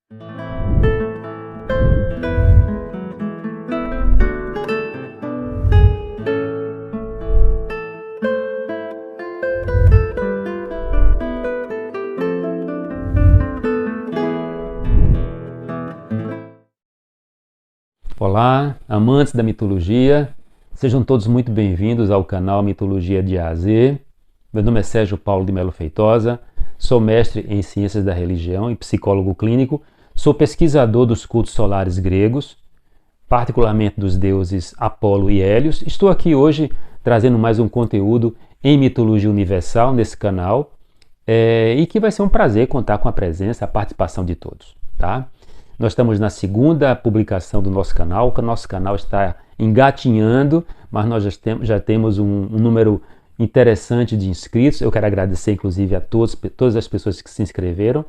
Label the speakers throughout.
Speaker 1: Olá, amantes da mitologia, sejam todos muito bem-vindos ao canal Mitologia de A a Z. Meu nome é Sérgio Paulo de Melo Feitosa, sou mestre em Ciências da Religião e psicólogo clínico, sou pesquisador dos cultos solares gregos, particularmente dos deuses Apolo e Hélios. Estou aqui hoje trazendo mais um conteúdo em mitologia universal nesse canal e que vai ser um prazer contar com a presença, a participação de todos, tá? Nós estamos na segunda publicação do nosso canal, o nosso canal está engatinhando, mas nós já temos um número interessante de inscritos. Eu quero agradecer inclusive a todas as pessoas que se inscreveram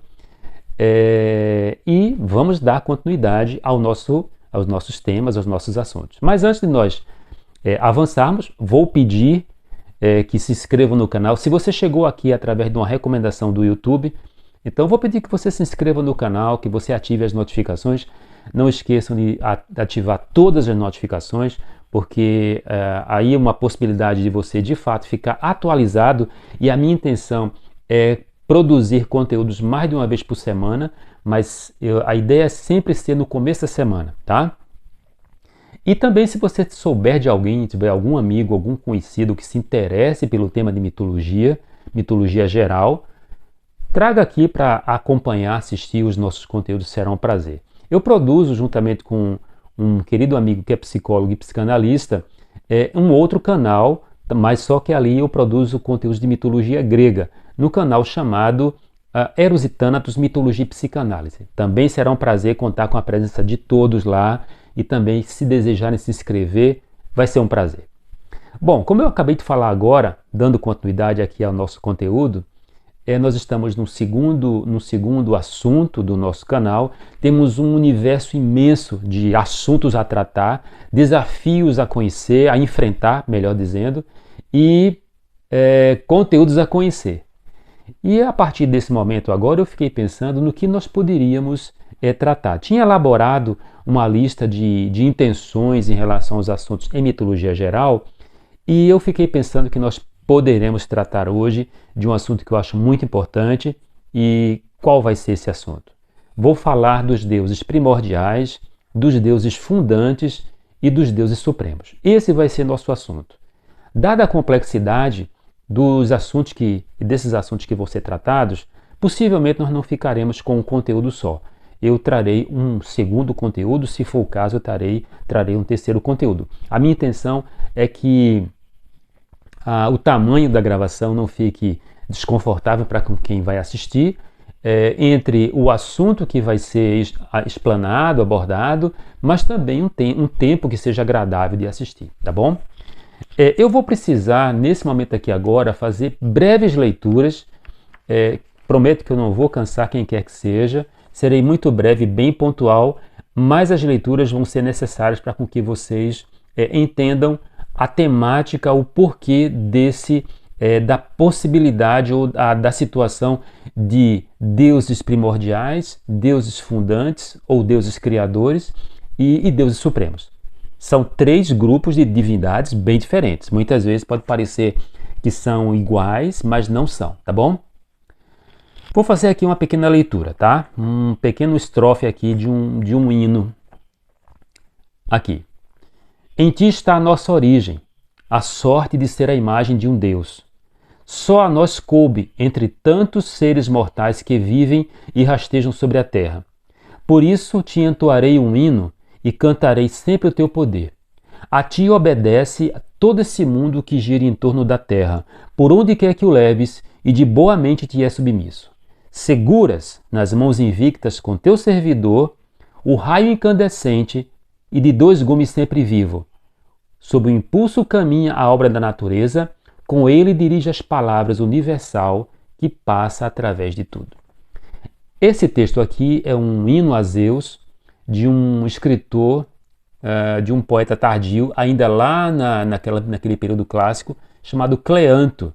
Speaker 1: e vamos dar continuidade aos nossos temas, aos nossos assuntos. Mas antes de nós avançarmos, vou pedir que se inscrevam no canal. Se você chegou aqui através de uma recomendação do YouTube, então vou pedir que você se inscreva no canal, que você ative as notificações. Não esqueçam de ativar todas as notificações, porque aí é uma possibilidade de você de fato ficar atualizado, e a minha intenção é produzir conteúdos mais de uma vez por semana, mas a ideia é sempre ser no começo da semana, tá? E também, se você souber de alguém, tiver algum amigo, algum conhecido que se interesse pelo tema de mitologia geral, traga aqui para acompanhar, assistir os nossos conteúdos, será um prazer. Eu produzo, juntamente com um querido amigo que é psicólogo e psicanalista, um outro canal, mas só que ali eu produzo conteúdos de mitologia grega, no canal chamado Eros e Thanatos, Mitologia e Psicanálise. Também será um prazer contar com a presença de todos lá, e também, se desejarem se inscrever, vai ser um prazer. Bom, como eu acabei de falar agora, dando continuidade aqui ao nosso conteúdo, nós estamos no segundo assunto do nosso canal. Temos um universo imenso de assuntos a tratar, desafios a conhecer, a enfrentar, melhor dizendo, e conteúdos a conhecer. E a partir desse momento agora eu fiquei pensando no que nós poderíamos tratar. Tinha elaborado uma lista de intenções em relação aos assuntos em mitologia geral, e eu fiquei pensando que nós poderemos tratar hoje de um assunto que eu acho muito importante. E qual vai ser esse assunto? Vou falar dos deuses primordiais, dos deuses fundantes e dos deuses supremos. Esse vai ser nosso assunto. Dada a complexidade desses assuntos que vão ser tratados, possivelmente nós não ficaremos com um conteúdo só. Eu trarei um segundo conteúdo, se for o caso eu trarei um terceiro conteúdo. A minha intenção é que o tamanho da gravação não fique desconfortável para quem vai assistir, entre o assunto que vai ser explanado, abordado, mas também um tempo que seja agradável de assistir, tá bom? Eu vou precisar, nesse momento aqui agora, fazer breves leituras. Prometo que eu não vou cansar quem quer que seja, serei muito breve, bem pontual, mas as leituras vão ser necessárias para que vocês entendam a temática, o porquê da possibilidade ou da situação de deuses primordiais, deuses fundantes ou deuses criadores e deuses supremos. São três grupos de divindades bem diferentes. Muitas vezes pode parecer que são iguais, mas não são, tá bom? Vou fazer aqui uma pequena leitura, tá? Um pequeno estrofe aqui de um hino. Aqui. Em ti está a nossa origem, a sorte de ser a imagem de um Deus. Só a nós coube entre tantos seres mortais que vivem e rastejam sobre a terra. Por isso te entoarei um hino e cantarei sempre o teu poder. A ti obedece todo esse mundo que gira em torno da terra, por onde quer que o leves, e de boa mente te é submisso. Seguras nas mãos invictas com teu servidor o raio incandescente e de dois gumes sempre vivo. Sob o impulso caminha a obra da natureza, com ele dirige as palavras universal que passa através de tudo. Esse texto aqui é um hino a Zeus de um escritor, de um poeta tardio, ainda lá naquele período clássico, chamado Cleanto.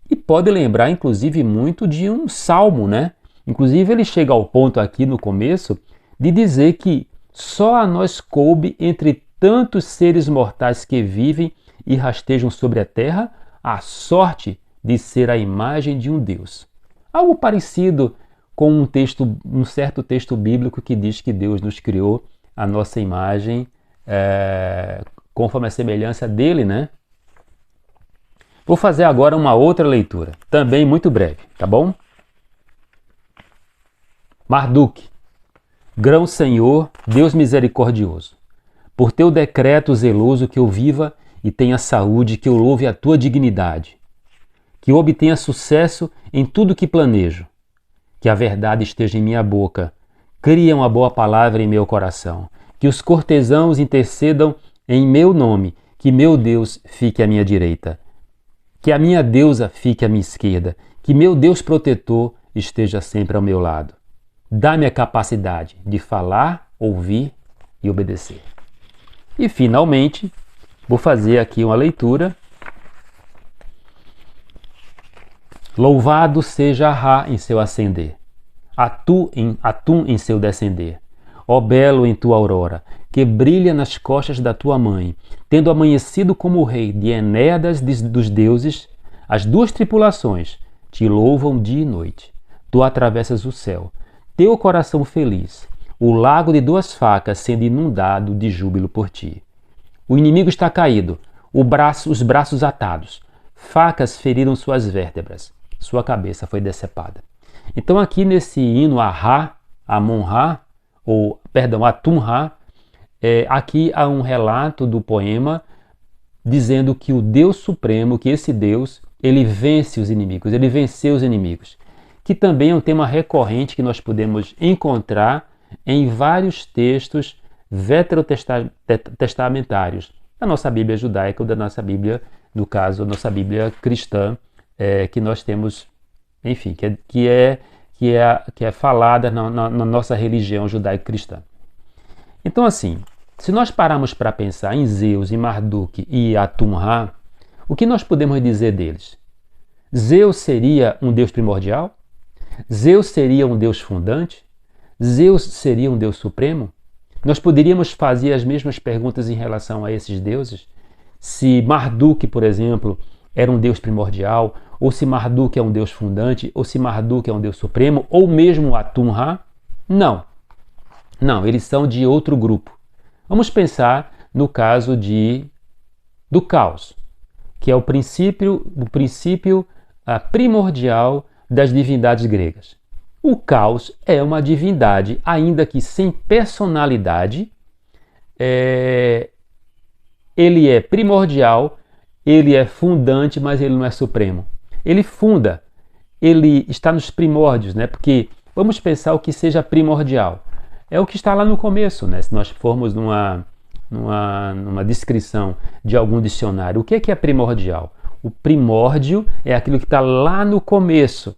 Speaker 1: E pode lembrar, inclusive, muito de um salmo, né? Inclusive, ele chega ao ponto aqui no começo de dizer que só a nós coube, entre tantos seres mortais que vivem e rastejam sobre a terra, a sorte de ser a imagem de um Deus. Algo parecido com um certo texto bíblico que diz que Deus nos criou a nossa imagem conforme a semelhança dele, né? Vou fazer agora uma outra leitura, também muito breve, tá bom? Marduk, grão Senhor, Deus misericordioso, por teu decreto zeloso que eu viva e tenha saúde, que eu louve a tua dignidade, que eu obtenha sucesso em tudo que planejo, que a verdade esteja em minha boca, cria uma boa palavra em meu coração, que os cortesãos intercedam em meu nome, que meu Deus fique à minha direita, que a minha deusa fique à minha esquerda, que meu Deus protetor esteja sempre ao meu lado. Dá-me a capacidade de falar, ouvir e obedecer. E finalmente, vou fazer aqui uma leitura. Louvado seja Ra em seu ascender, Atum em seu descender. Ó belo em tua aurora, que brilha nas costas da tua mãe, tendo amanhecido como o rei de Enéadas dos deuses, as duas tripulações te louvam dia e noite. Tu atravessas o céu, teu coração feliz, o lago de duas facas sendo inundado de júbilo por ti. O inimigo está caído, os braços atados, facas feriram suas vértebras, sua cabeça foi decepada. Então aqui nesse hino a Ra, Amon-Ra, Atum-Ra, aqui há um relato do poema dizendo que o Deus Supremo, que esse Deus, ele vence os inimigos, ele venceu os inimigos, que também é um tema recorrente que nós podemos encontrar em vários textos veterotestamentários, da nossa Bíblia judaica ou da nossa Bíblia, no caso, a nossa Bíblia cristã, que nós temos, enfim, que é falada na nossa religião judaico-cristã. Então, assim, se nós pararmos para pensar em Zeus, em Marduk e Atum-Ra, o que nós podemos dizer deles? Zeus seria um deus primordial? Zeus seria um deus fundante? Zeus seria um deus supremo? Nós poderíamos fazer as mesmas perguntas em relação a esses deuses? Se Marduk, por exemplo, era um deus primordial, ou se Marduk é um deus fundante, ou se Marduk é um deus supremo, ou mesmo Atum-Ra? Não. Não, eles são de outro grupo. Vamos pensar no caso do caos, que é o princípio primordial das divindades gregas. O caos é uma divindade, ainda que sem personalidade, ele é primordial, ele é fundante, mas ele não é supremo. Ele funda, ele está nos primórdios, né? Porque vamos pensar o que seja primordial. É o que está lá no começo, né? Se nós formos numa descrição de algum dicionário, o que é primordial? O primórdio é aquilo que está lá no começo.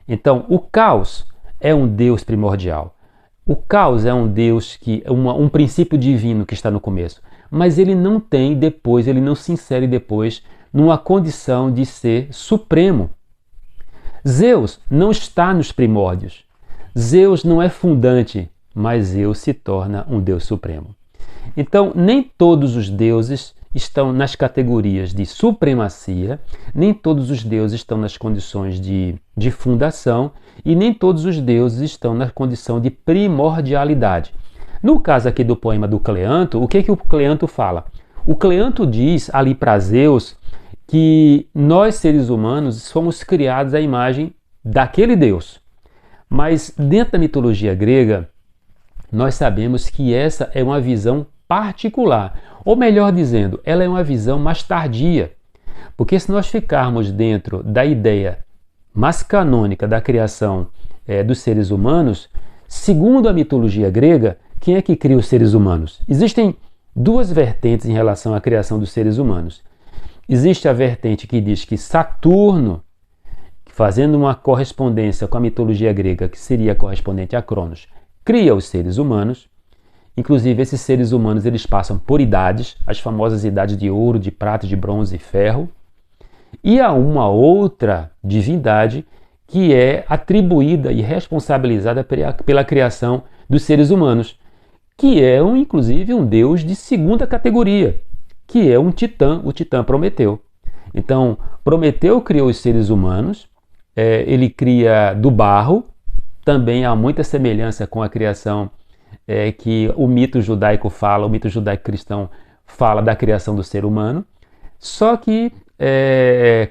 Speaker 1: Então, o caos é um Deus primordial. O caos é um Deus um princípio divino que está no começo. Mas ele não tem depois, ele não se insere depois numa condição de ser supremo. Zeus não está nos primórdios. Zeus não é fundante, mas Zeus se torna um Deus supremo. Então, nem todos os deuses estão nas categorias de supremacia, nem todos os deuses estão nas condições de fundação e nem todos os deuses estão na condição de primordialidade. No caso aqui do poema do Cleanto, o que o Cleanto fala? O Cleanto diz ali para Zeus que nós, seres humanos, fomos criados à imagem daquele Deus. Mas dentro da mitologia grega, nós sabemos que essa é uma visão particular, ou melhor dizendo, ela é uma visão mais tardia, porque se nós ficarmos dentro da ideia mais canônica da criação dos seres humanos, segundo a mitologia grega, quem é que cria os seres humanos? Existem duas vertentes em relação à criação dos seres humanos. Existe a vertente que diz que Saturno, fazendo uma correspondência com a mitologia grega, que seria correspondente a Cronos, cria os seres humanos. Inclusive, esses seres humanos eles passam por idades, as famosas idades de ouro, de prata, de bronze e ferro. E há uma outra divindade que é atribuída e responsabilizada pela criação dos seres humanos, que é inclusive um deus de segunda categoria, que é um titã, o titã Prometeu. Então, Prometeu criou os seres humanos, ele cria do barro, também há muita semelhança com a criação que o mito judaico fala, o mito judaico-cristão fala da criação do ser humano, só que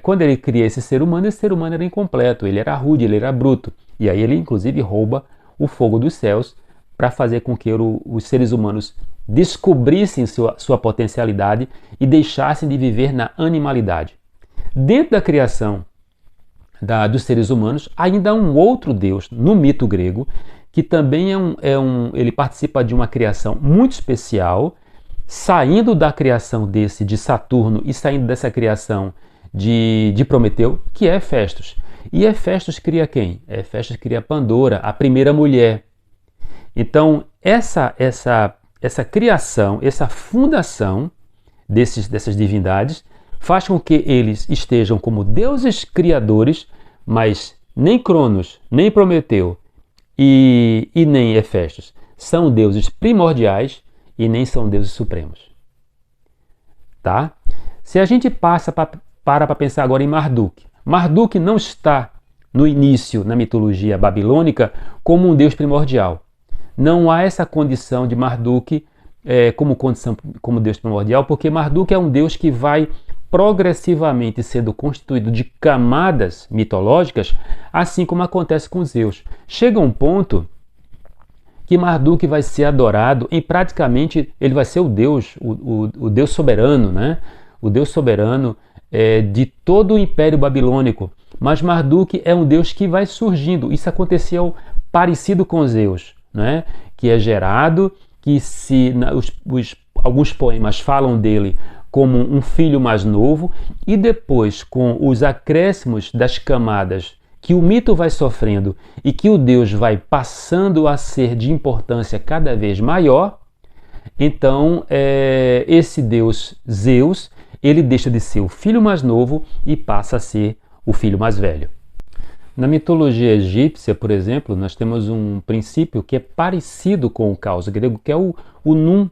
Speaker 1: quando ele cria esse ser humano era incompleto, ele era rude, ele era bruto, e aí ele inclusive rouba o fogo dos céus para fazer com que os seres humanos descobrissem sua potencialidade e deixassem de viver na animalidade. Dentro da criação dos seres humanos, ainda há um outro Deus no mito grego, que também ele participa de uma criação muito especial, saindo da criação de Saturno e saindo dessa criação de Prometeu, que é Hefestos. E Hefestos cria quem? Hefestos cria Pandora, a primeira mulher. Então, essa criação, essa fundação dessas divindades faz com que eles estejam como deuses criadores, mas nem Cronos, nem Prometeu e nem Hefestos são deuses primordiais e nem são deuses supremos. Tá? Se a gente para pensar agora em Marduk, Marduk não está no início, na mitologia babilônica, como um deus primordial. Não há essa condição de Marduk como deus primordial, porque Marduk é um deus que vai progressivamente sendo constituído de camadas mitológicas, assim como acontece com Zeus. Chega um ponto que Marduk vai ser adorado em praticamente, ele vai ser o Deus, o Deus soberano, né? O Deus soberano de todo o Império Babilônico. Mas Marduk é um Deus que vai surgindo. Isso aconteceu parecido com Zeus, né? Que é gerado, que alguns poemas falam dele como um filho mais novo, e depois, com os acréscimos das camadas que o mito vai sofrendo e que o Deus vai passando a ser de importância cada vez maior, então esse Deus Zeus, ele deixa de ser o filho mais novo e passa a ser o filho mais velho. Na mitologia egípcia, por exemplo, nós temos um princípio que é parecido com o caos grego, que é o Num,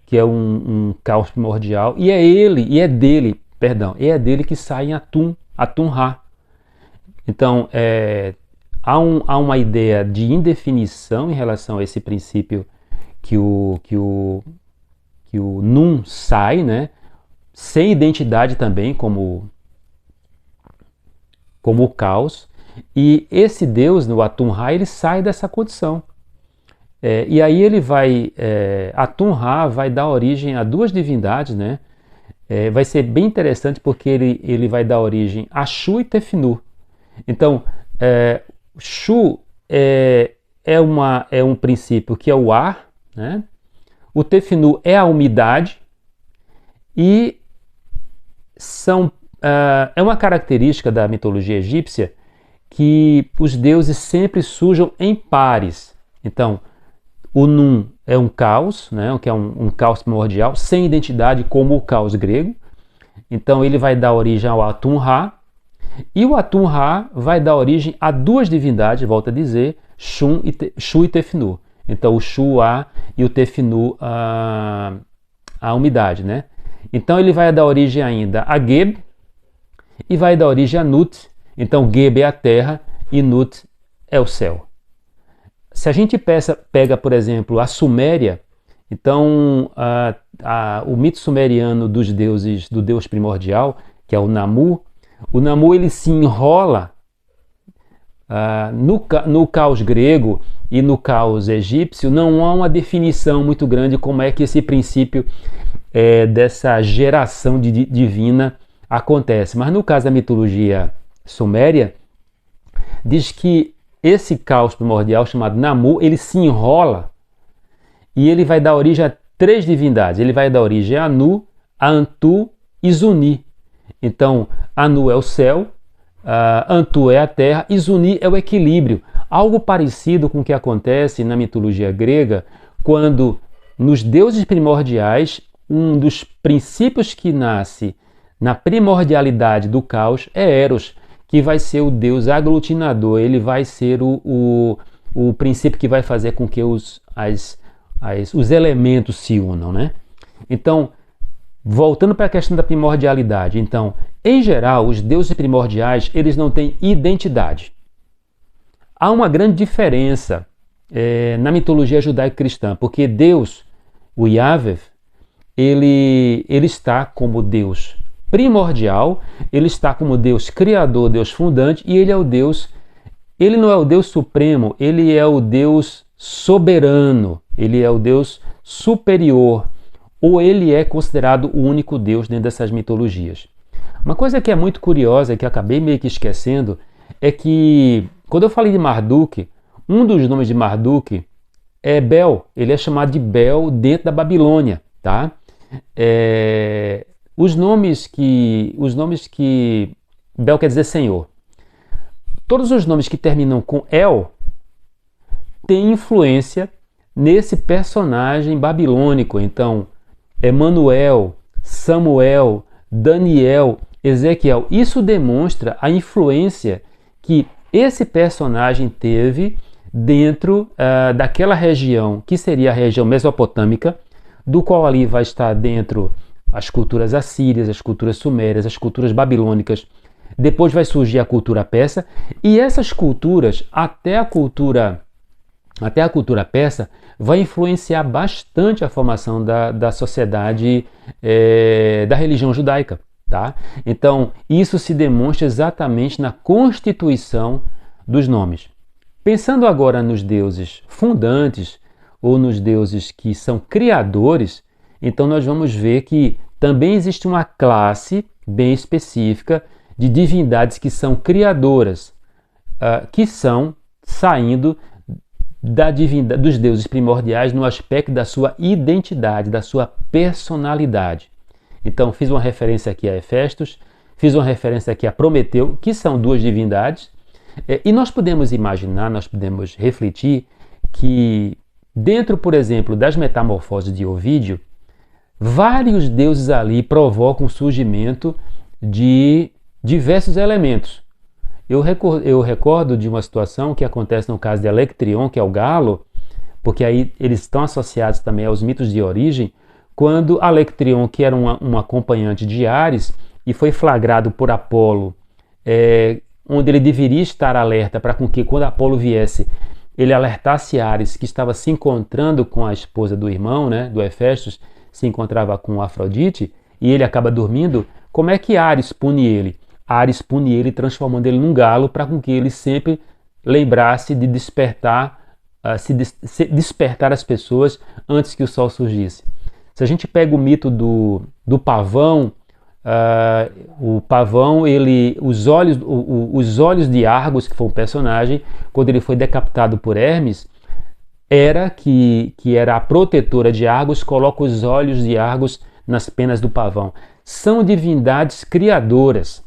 Speaker 1: que é um caos primordial, e é dele que sai Atum-Ra. Então, há uma ideia de indefinição em relação a esse princípio que o Num sai, né? Sem identidade também, como o caos, e esse Deus, no Atum-Ra, ele sai dessa condição. E aí Atum-Ra vai dar origem a duas divindades, né? Vai ser bem interessante porque ele vai dar origem a Shu e Tefnu. Então, Shu é um princípio que é o ar, né? O Tefnu é a umidade e é uma característica da mitologia egípcia que os deuses sempre surjam em pares. Então, o Num é um caos, né? Que é um caos primordial, sem identidade, como o caos grego. Então, ele vai dar origem ao Atum-Ra. E o Atum-Ra vai dar origem a duas divindades, volto a dizer, Shu e Tefnu. Então, o Shu, o ar, e o Tefnu, a umidade, né? Então, ele vai dar origem ainda a Geb e vai dar origem a Nut. Então, Geb é a terra e Nut é o céu. Se a gente pega, por exemplo, a Suméria, então o mito sumeriano dos deuses, do deus primordial, que é o Namu ele se enrola no caos grego e no caos egípcio. Não há uma definição muito grande como é que esse princípio dessa geração divina acontece. Mas no caso da mitologia suméria, diz que esse caos primordial chamado Namu, ele se enrola e ele vai dar origem a três divindades. Ele vai dar origem a Anu, a Antu e Zuni. Então, Anu é o céu, Antu é a terra e Zuni é o equilíbrio. Algo parecido com o que acontece na mitologia grega, quando nos deuses primordiais, um dos princípios que nasce na primordialidade do caos é Eros, que vai ser o Deus aglutinador, ele vai ser o princípio que vai fazer com que os elementos se unam, né? Então, voltando para a questão da primordialidade, então, em geral, os deuses primordiais, eles não têm identidade. Há uma grande diferença na mitologia judaico-cristã, porque Deus, o Yahvé, ele está como Deus primordial, ele está como Deus criador, Deus fundante, e ele é o Deus, ele não é o Deus supremo, ele é o Deus soberano, ele é o Deus superior, ou ele é considerado o único Deus dentro dessas mitologias. Uma coisa que é muito curiosa, que eu acabei meio que esquecendo, é que quando eu falei de Marduk, um dos nomes de Marduk é Bel, ele é chamado de Bel dentro da Babilônia, tá? Os nomes que Bel quer dizer Senhor. Todos os nomes que terminam com El têm influência nesse personagem babilônico. Então, Emanuel, Samuel, Daniel, Ezequiel. Isso demonstra a influência que esse personagem teve dentro daquela região, que seria a região mesopotâmica, do qual ali vai estar dentro as culturas assírias, as culturas sumérias, as culturas babilônicas. Depois vai surgir a cultura persa, e essas culturas, até a cultura persa, vai influenciar bastante a formação da sociedade, da religião judaica. Tá? Então, isso se demonstra exatamente na constituição dos nomes. Pensando agora nos deuses fundantes, ou nos deuses que são criadores, então nós vamos ver que também existe uma classe bem específica de divindades que são criadoras, que são saindo dos deuses primordiais no aspecto da sua identidade, da sua personalidade. Então, fiz uma referência aqui a Hefestos, fiz uma referência aqui a Prometeu, que são duas divindades, e nós podemos imaginar, nós podemos refletir que dentro, por exemplo, das Metamorfoses de Ovídio, vários deuses ali provocam o surgimento de diversos elementos. Eu recordo de uma situação que acontece no caso de Alectrion, que é o galo, porque aí eles estão associados também aos mitos de origem, quando Alectrion, que era um acompanhante de Ares, e foi flagrado por Apolo, onde ele deveria estar alerta para que quando Apolo viesse, ele alertasse Ares, que estava se encontrando com a esposa do irmão, né, do Hefestos, se encontrava com Afrodite, e ele acaba dormindo. Como é que Ares pune ele? Ares pune ele transformando ele num galo para que ele sempre lembrasse de despertar, despertar as pessoas antes que o sol surgisse. Se a gente pega o mito do pavão, o pavão, os olhos de Argos, que foi um personagem, quando ele foi decapitado por Hermes, que era a protetora de Argos, coloca os olhos de Argos nas penas do pavão. São divindades criadoras.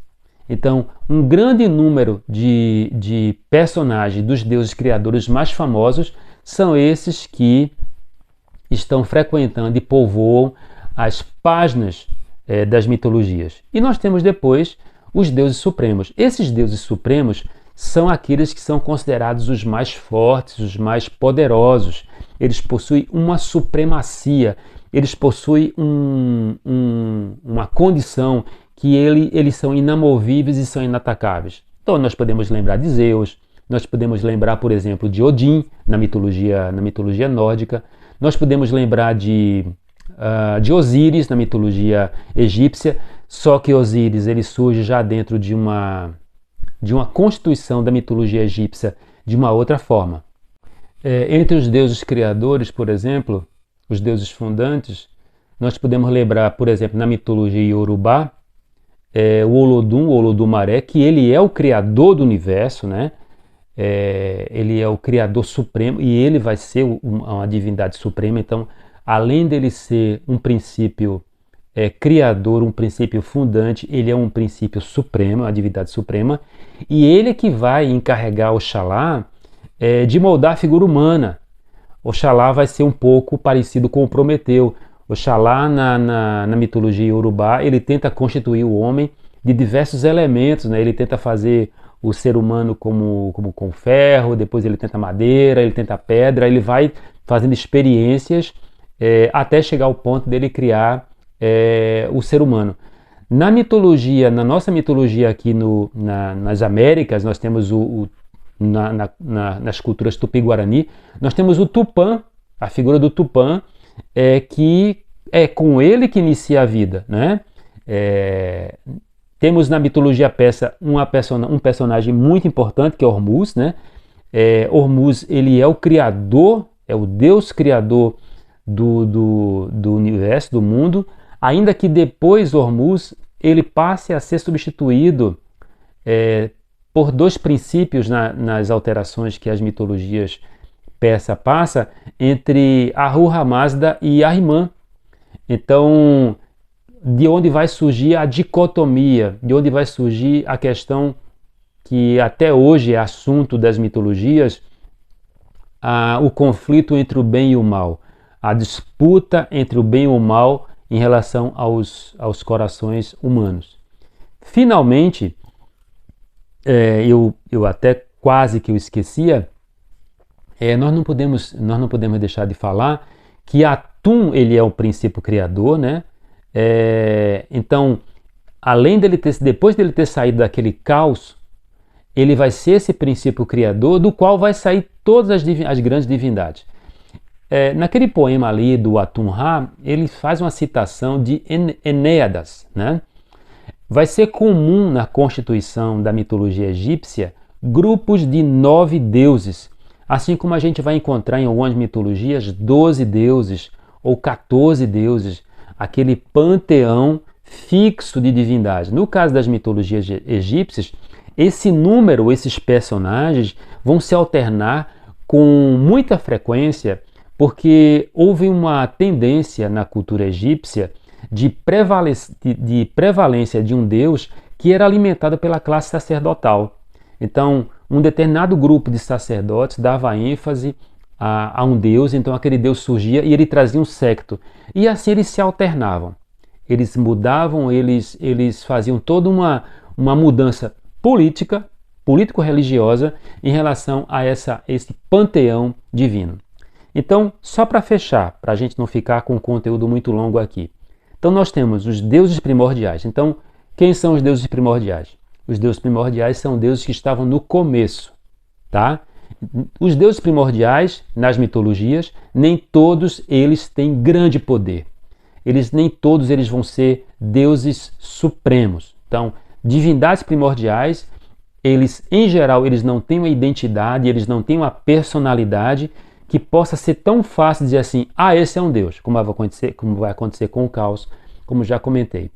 Speaker 1: Então, um grande número de personagens dos deuses criadores mais famosos são esses que estão frequentando e povoam as páginas das mitologias. E nós temos depois os deuses supremos. Esses deuses supremos são aqueles que são considerados os mais fortes, os mais poderosos. Eles possuem uma supremacia, eles possuem uma condição que eles são inamovíveis e são inatacáveis. Então nós podemos lembrar de Zeus, nós podemos lembrar, por exemplo, de Odin, na mitologia nórdica. Nós podemos lembrar de Osíris, na mitologia egípcia, só que Osíris ele surge já dentro de uma constituição da mitologia egípcia de uma outra forma. Entre os deuses criadores, por exemplo, os deuses fundantes, nós podemos lembrar, por exemplo, na mitologia iorubá, o Olodumaré, que ele é o criador do universo, né? Ele é o criador supremo e ele vai ser uma divindade suprema. Então, além dele ser um princípio criador, um princípio fundante, ele é um princípio supremo, a divindade suprema, e ele que vai encarregar Oxalá de moldar a figura humana. Oxalá vai ser um pouco parecido com o Prometeu. Oxalá, na mitologia iorubá, ele tenta constituir o homem de diversos elementos, né? Ele tenta fazer o ser humano como com ferro, depois ele tenta madeira, ele tenta pedra, ele vai fazendo experiências até chegar ao ponto dele criar o ser humano. Na mitologia, na nossa mitologia aqui nas Américas, nós temos nas culturas Tupi-Guarani, nós temos o Tupã, a figura do Tupã, que é com ele que inicia a vida, né? Temos na mitologia persa um personagem muito importante, que é Hormuz, né? Hormuz, ele é o criador, é o Deus criador do universo, do mundo, ainda que depois Hormuz ele passe a ser substituído por dois princípios nas alterações que as mitologias persas passam entre Ahura Mazda e Ahriman. Então, de onde vai surgir a dicotomia, de onde vai surgir a questão que até hoje é assunto das mitologias, o conflito entre o bem e o mal, a disputa entre o bem e o mal em relação aos corações humanos. Finalmente, eu até quase que eu esquecia, nós não podemos deixar de falar que Atum ele é o princípio criador, né? Então, depois dele ter saído daquele caos, ele vai ser esse princípio criador do qual vai sair todas as grandes divindades. Naquele poema ali do Atum-Ra, ele faz uma citação de Enéadas, né? Vai ser comum na constituição da mitologia egípcia grupos de 9 deuses, assim como a gente vai encontrar em algumas mitologias 12 deuses ou 14 deuses, aquele panteão fixo de divindades. No caso das mitologias egípcias, esse número, esses personagens vão se alternar com muita frequência, porque houve uma tendência na cultura egípcia de prevalência de um deus que era alimentado pela classe sacerdotal. Então, um determinado grupo de sacerdotes dava ênfase a um deus, então aquele deus surgia e ele trazia um séquito. E assim eles se alternavam. Eles mudavam, eles faziam toda uma mudança político-religiosa em relação a esse panteão divino. Então, só para fechar, para a gente não ficar com um conteúdo muito longo aqui. Então, nós temos os deuses primordiais. Então, quem são os deuses primordiais? Os deuses primordiais são deuses que estavam no começo, tá? Os deuses primordiais, nas mitologias, nem todos eles têm grande poder. Nem todos eles vão ser deuses supremos. Então, divindades primordiais, em geral, eles não têm uma identidade, eles não têm uma personalidade que possa ser tão fácil dizer assim, esse é um Deus, como vai acontecer com o caos, como já comentei.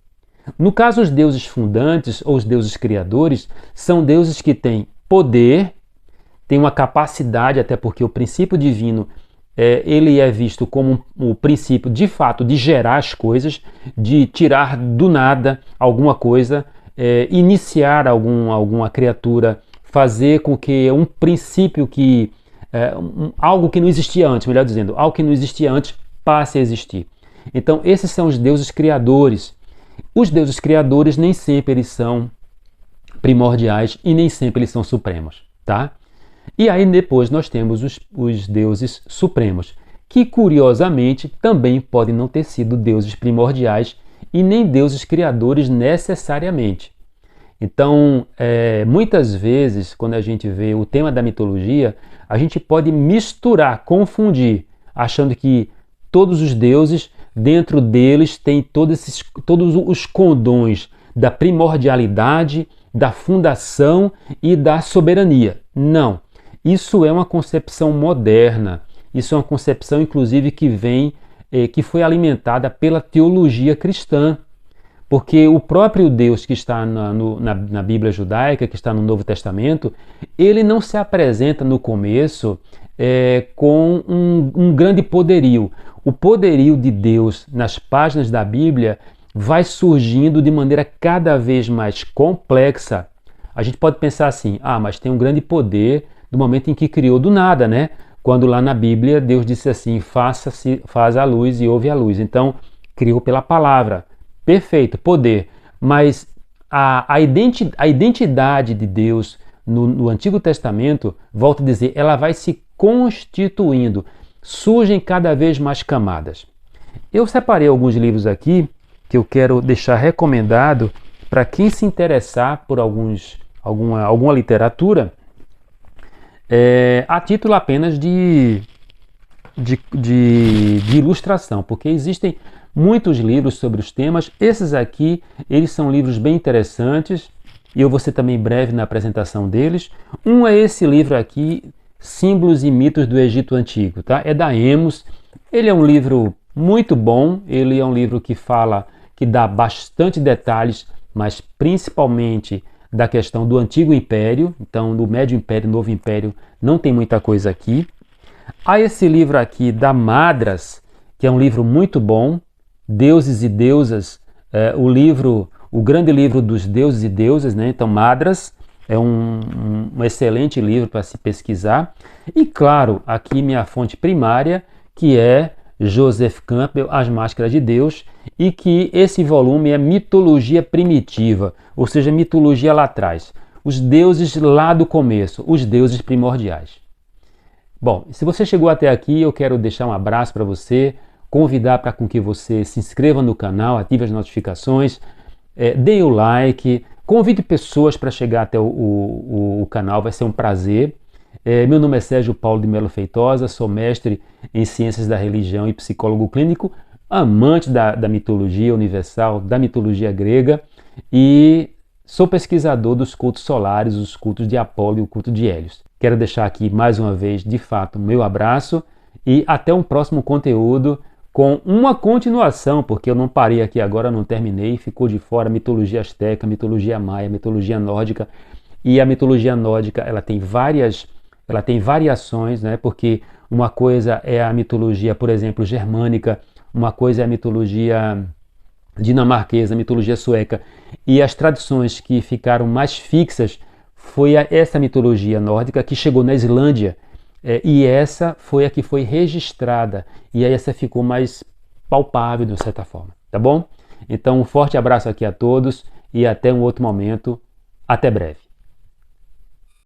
Speaker 1: No caso, os deuses fundantes ou os deuses criadores são deuses que têm poder, têm uma capacidade, até porque o princípio divino ele é visto como o princípio de fato de gerar as coisas, de tirar do nada alguma coisa, iniciar alguma criatura, fazer com que um princípio algo que não existia antes, melhor dizendo, algo que não existia antes passe a existir. Então, esses são os deuses criadores. Os deuses criadores nem sempre eles são primordiais e nem sempre eles são supremos, tá? E aí depois nós temos os deuses supremos, que curiosamente também podem não ter sido deuses primordiais e nem deuses criadores necessariamente. Então, muitas vezes, quando a gente vê o tema da mitologia, a gente pode misturar, confundir, achando que todos os deuses, dentro deles, tem todos os condões da primordialidade, da fundação e da soberania. Não. Isso é uma concepção moderna. Isso é uma concepção, inclusive, que foi alimentada pela teologia cristã. Porque o próprio Deus que está na Bíblia judaica, que está no Novo Testamento, ele não se apresenta no começo com um grande poderio. O poderio de Deus nas páginas da Bíblia vai surgindo de maneira cada vez mais complexa. A gente pode pensar assim, mas tem um grande poder do momento em que criou do nada, né? Quando lá na Bíblia Deus disse assim, faz a luz e houve a luz. Então, criou pela palavra. Perfeito, poder. Mas a identidade de Deus no Antigo Testamento, volto a dizer, ela vai se constituindo, surgem cada vez mais camadas. Eu separei alguns livros aqui que eu quero deixar recomendado para quem se interessar por alguma literatura, a título apenas de ilustração, porque existem muitos livros sobre os temas. Esses aqui, eles são livros bem interessantes e eu vou ser também breve na apresentação deles. Um é esse livro aqui, Símbolos e Mitos do Egito Antigo, tá? É da Emos. Ele é um livro muito bom, ele é um livro que dá bastante detalhes, mas principalmente da questão do Antigo Império. Então, do Médio Império e Novo Império não tem muita coisa aqui. Há esse livro aqui da Madras, que é um livro muito bom, Deuses e Deusas, o grande livro dos deuses e deusas, né? Então, Madras é um excelente livro para se pesquisar. E, claro, aqui minha fonte primária, que é Joseph Campbell, As Máscaras de Deus, e que esse volume é mitologia primitiva, ou seja, mitologia lá atrás. Os deuses lá do começo, os deuses primordiais. Bom, se você chegou até aqui, eu quero deixar um abraço para você, convidar para que você se inscreva no canal, ative as notificações, dê o like, convide pessoas para chegar até o canal, vai ser um prazer. Meu nome é Sérgio Paulo de Melo Feitosa, sou mestre em Ciências da Religião e psicólogo clínico, amante da mitologia universal, da mitologia grega, e sou pesquisador dos cultos solares, os cultos de Apolo e o culto de Hélios. Quero deixar aqui mais uma vez, de fato, meu abraço e até um próximo conteúdo com uma continuação, porque eu não parei aqui agora, não terminei, ficou de fora a mitologia asteca, mitologia maia, mitologia nórdica. E a mitologia nórdica, ela tem variações, né? Porque uma coisa é a mitologia, por exemplo, germânica, uma coisa é a mitologia dinamarquesa, a mitologia sueca, e as tradições que ficaram mais fixas foi essa mitologia nórdica que chegou na Islândia, e essa foi a que foi registrada, e aí essa ficou mais palpável de certa forma, tá bom? Então um forte abraço aqui a todos e até um outro momento, até breve.